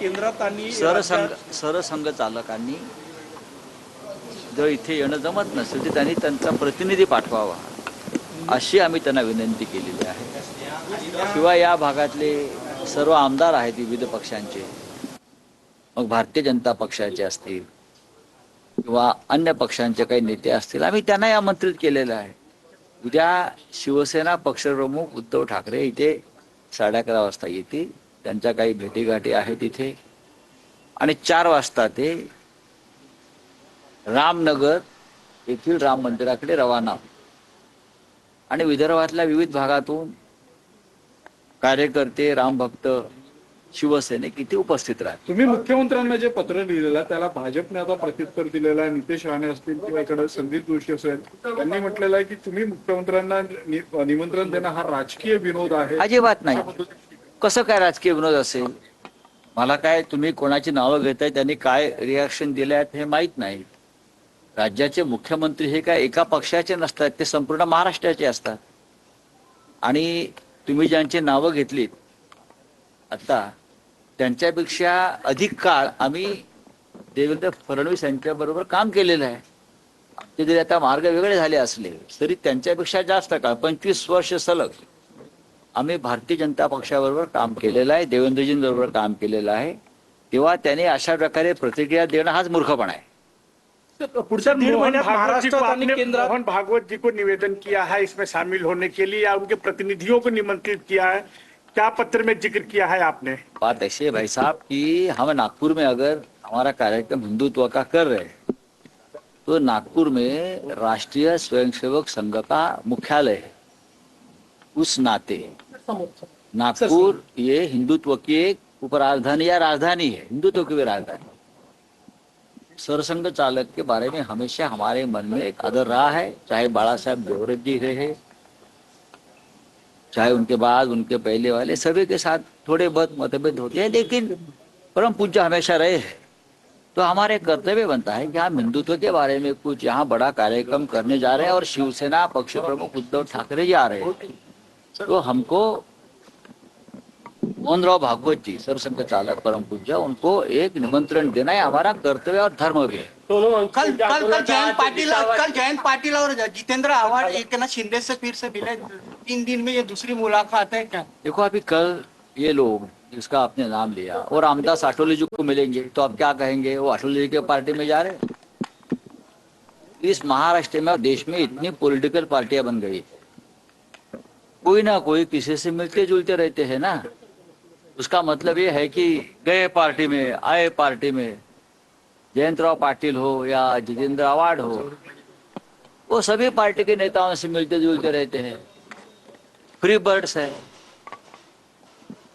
केंद्रात आणि सरसंघ चालकांनी जर इथे येणं जमत नसेल तर त्यांनी त्यांचा प्रतिनिधी पाठवावा अशी आम्ही त्यांना विनंती केलेली आहे. शिवाय या भागातले सर्व आमदार आहेत विविध पक्षांचे, मग भारतीय जनता पक्षाचे असतील किंवा अन्य पक्षांचे काही नेते असतील, आम्ही त्यांनाही आमंत्रित केलेलं आहे. उद्या शिवसेना पक्षप्रमुख उद्धव ठाकरे इथे 11:30 वाजता येतील. त्यांच्या काही भेटीगाठी आहेत इथे आणि 4 वाजता ते रामनगर येथील राम मंदिराकडे रवाना. आणि विदर्भातल्या विविध भागातून कार्यकर्ते, रामभक्त, शिवसैनिक इथे उपस्थित राहतील. तुम्ही मुख्यमंत्र्यांना जे पत्र लिहिलेलं त्याला भाजपने आता प्रत्युत्तर दिलेलं आहे. नितेश राणे असतील किंवा इकडे संदीप जोशी असेल, त्यांनी म्हटलेलं आहे की तुम्ही मुख्यमंत्र्यांना निमंत्रण देणं हा राजकीय विनोद आहे. अजिबात नाही. कसं काय राजकीय विनोद असेल? मला काय तुम्ही कोणाची नावं घेताय, त्यांनी काय रिॲक्शन दिले आहेत हे माहीत नाही. राज्याचे मुख्यमंत्री हे काय एका पक्षाचे नसतात, ते संपूर्ण महाराष्ट्राचे असतात. आणि तुम्ही ज्यांची नावं घेतलीत आता, त्यांच्यापेक्षा अधिक काळ आम्ही देवेंद्र फडणवीस यांच्याबरोबर काम केलेलं आहे. ते जरी आता मार्ग वेगळे झाले असले तरी त्यांच्यापेक्षा जास्त काळ 25 वर्ष सलग आम्ही भारतीय जनता पक्षाबरोबर काम केलेलं आहे, देवेंद्रजींबरोबर काम केलेलं आहे. तेव्हा त्याने अशा प्रकारे प्रतिक्रिया देणं हाच मूर्खपणा आहे. पुढच्या 1.5 महिन्यात महाराष्ट्रात आणि केंद्रात मोहन भागवत जी को निवेदन किया है इसमें शामिल होने के लिए या उनके प्रतिनिधियों को निमंत्रित किया है, क्या पत्र में जिक्र किया है आपने? बात ऐसी है भाई साहब कि हम नागपुर में अगर हमारा कार्यक्रम हिंदुत्व का कर रहे हैं तो नागपुर में राष्ट्रीय स्वयंसेवक संघ का मुख्यालय है. उस नाते नागपुर ये हिंदुत्व की एक उपराजधानी या राजधानी है, हिंदुत्व की भी राजधानी. सरसंघ चालक के बारे में हमेशा हमारे मन में एक आदर रहा है, चाहे बाला साहब देवव्रत जी रहे, चाहे उनके बाद उनके पहले वाले, सभी के साथ थोड़े बहुत मतभेद होते हैं, लेकिन परम पूज्य हमेशा रहे हैं. तो हमारे कर्तव्य बनता है कि हम हिंदुत्व के बारे में कुछ यहाँ बड़ा कार्यक्रम करने जा रहे हैं और शिवसेना पक्ष प्रमुख उद्धव ठाकरे जी आ रहे हैं, तो हमको मोहनराव भागवत जी सरसंघ चालक परम पूज्य, उनको एक निमंत्रण देना है हमारा कर्तव्य और धर्म भी है. कल जयंत पाटिल और जितेंद्र आव्हाड एकनाथ शिंदे से फिर से मिले. 3 दिन में ये दूसरी मुलाकात है क्या? देखो अभी कल ये लोग जिसका आपने नाम लिया और रामदास आठवले जी को मिलेंगे तो आप क्या कहेंगे? वो आठवले जी के पार्टी में जा रहे हैं. इस महाराष्ट्र में और देश में इतनी पॉलिटिकल पार्टियां बन गई, कोई ना कोई किसी से मिलते जुलते रहते हैं ना. उसका मतलब ये है कि गए पार्टी में आए पार्टी में, जयंतराव पाटिल हो या जितेंद्र आव्हाड हो, वो सभी पार्टी के नेताओं से मिलते जुलते रहते हैं. फ्री बर्ड्स है,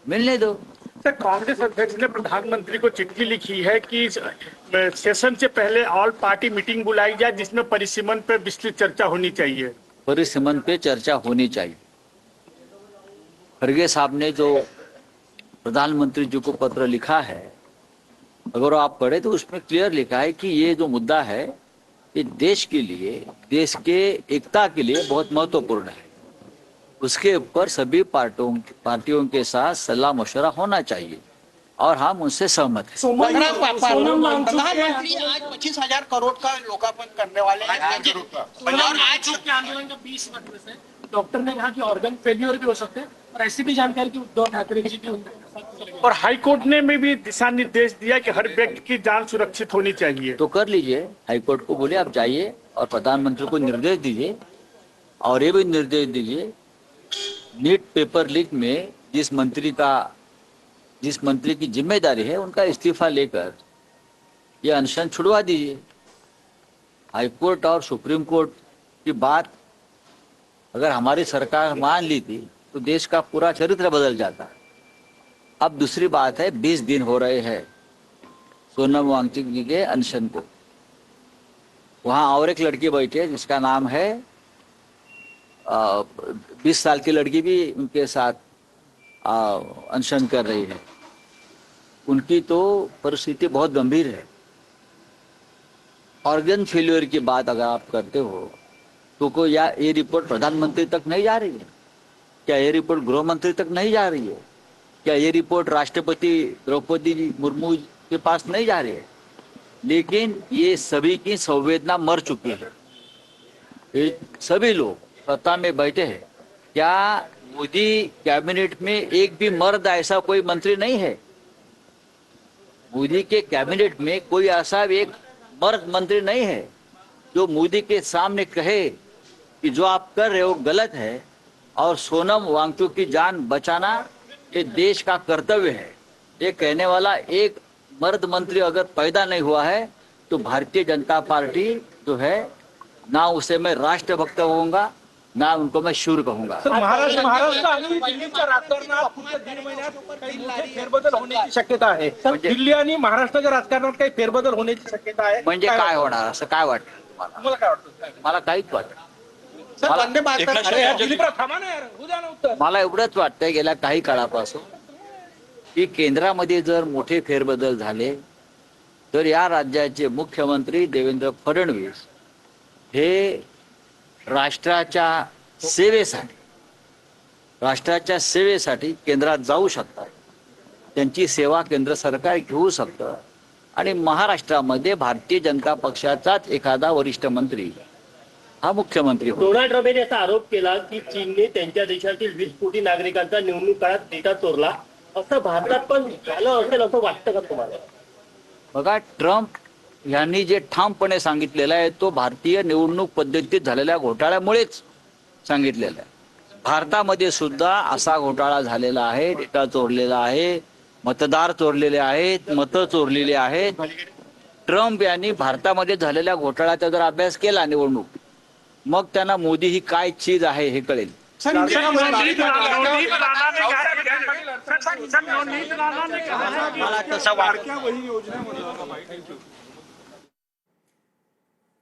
मिलने दो. सर, कांग्रेस अध्यक्ष ने प्रधानमंत्री को चिट्ठी लिखी है कि सेशन से पहले ऑल पार्टी मीटिंग बुलाई जाए जिसमें परिसीमन पर विस्तृत चर्चा होनी चाहिए. परिसीमन पे चर्चा होनी चाहिए. खरगे साहब ने जो प्रधानमंत्री जी को पत्र लिखा है, अगर आप पढ़े तो उसमें क्लियर लिखा है कि ये जो मुद्दा है ये देश के लिए, देश के एकता के लिए बहुत महत्वपूर्ण है. उसके ऊपर सभी पार्टियों के साथ सलाह मशवरा होना चाहिए और हम उनसे सहमत हैं. प्रधानमंत्री आज 25,000 करोड़ का लोकार्पण करने वाले हैं. और आज के आंदोलन के 20 वर्ष से डॉक्टर ने कहा कि ऑर्गन फेल्योर भी हो सकते हैं और ऐसी भी जानकारी कि उद्धव ठाकरे जी भी और हाईकोर्ट ने भी दिशा निर्देश दिया कि हर व्यक्ति की जान सुरक्षित होनी चाहिए. तो कर लीजिए, हाईकोर्ट को बोले आप जाइए और प्रधानमंत्री को निर्देश दीजिए और ये भी निर्देश दीजिए नीट पेपर लीक में जिस मंत्री की जिम्मेदारी है उनका इस्तीफा लेकर ये अनशन छुड़वा दीजिए. हाईकोर्ट और सुप्रीम कोर्ट की बात अगर हमारी सरकार मान ली थी तो देश का पूरा चरित्र बदल जाता. अब दूसरी बात है, 20 दिन हो रहे हैं सोनम वांगचुक जी के अनशन को. वहाँ और एक लड़की बैठी है जिसका नाम है 20 साल की लड़की भी उनके साथ अनशन कर रही है. उनकी तो परिस्थिति बहुत गंभीर है. ऑर्गन फेल्योर की बात अगर आप करते हो तो को या ये रिपोर्ट प्रधानमंत्री तक नहीं जा रही है क्या? ये रिपोर्ट गृह मंत्री तक नहीं जा रही है? क्या ये रिपोर्ट राष्ट्रपति द्रौपदी मुर्मू के पास नहीं जा रही है, लेकिन ये सभी की संवेदना मर चुकी है। ये सभी लोग सत्ता में बैठे हैं। क्या मोदी कैबिनेट में एक भी मर्द ऐसा कोई मंत्री नहीं है? मोदी के कैबिनेट में कोई ऐसा एक मर्द मंत्री नहीं है जो मोदी के सामने कहे कि जो आप कर रहे हो गलत है और सोनम वांगचुक की जान बचाना ये देश का कर्तव्य है। ये कहने वाला एक मर्द मंत्री अगर पैदा नहीं हुआ है तो भारतीय जनता पार्टी जो है, ना उसे मैं राष्ट्रभक्त कहूंगा, ना उनको मैं शूर कहूंगा। महाराष्ट्र आणि दिल्लीच्या राजकारणात पुढच्या 1.5 महिन्यात काही मोठे फेरबदल होण्याची शक्यता आहे। दिल्ली आणि महाराष्ट्राच्या राजकारणात काही फेरबदल होण्याची शक्यता आहे। म्हणजे काय होणार असं काय वाटतं तुम्हाला काय वाटतं? मला काहीच वाटत सर वंदे भारत अरे यार, दिलीपराव थांबा ना यार, होऊ द्या ना उत्तर। मला एवढंच वाटतंय गेल्या काही काळापासून की केंद्रामध्ये जर मोठे फेरबदल झाले तर या राज्याचे मुख्यमंत्री देवेंद्र फडणवीस हे राष्ट्राच्या सेवेसाठी केंद्रात जाऊ शकतात। त्यांची सेवा केंद्र सरकार घेऊ शकतं आणि महाराष्ट्रामध्ये भारतीय जनता पक्षाचाच एखादा वरिष्ठ मंत्री हा मुख्यमंत्री होतो। डोनाल्ड ट्रम्प यांनी असा आरोप केला की चीनने त्यांच्या देशातील 20 कोटी नागरिकांचा निवडणूक काळात डेटा चोरला, असं भारतात पण झालं असेल असं वाटतं का तुम्हाला? बघा, ट्रम्प यांनी जे ठामपणे सांगितलेलं आहे तो भारतीय निवडणूक पद्धतीत झालेल्या घोटाळ्यामुळेच सांगितलेलं आहे। भारतामध्ये सुद्धा असा घोटाळा झालेला आहे, डेटा चोरलेला आहे, मतदार चोरलेले आहेत, मतं चोरलेली आहेत। ट्रम्प यांनी भारतामध्ये झालेल्या घोटाळ्याचा जर अभ्यास केला निवडणूक, मग त्यांना मोदी ही काय चीज आहे हे कळेल। मला तसं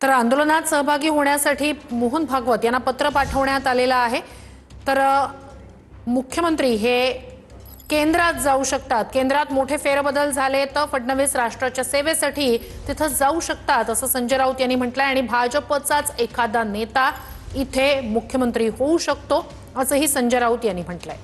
तर आंदोलनात सहभागी होण्यासाठी मोहन भागवत यांना पत्र पाठवण्यात आलेलं आहे। तर मुख्यमंत्री हे केंद्रात जाऊ शकतात, केंद्रात मोठे फेरबदल झाले तर फडणवीस राष्ट्राच्या सेवेसाठी तिथं जाऊ शकतात असं संजय राऊत यांनी म्हटलंय आणि भाजपचाच एखादा नेता इथे मुख्यमंत्री होऊ शकतो असंही संजय राऊत यांनी म्हटलंय।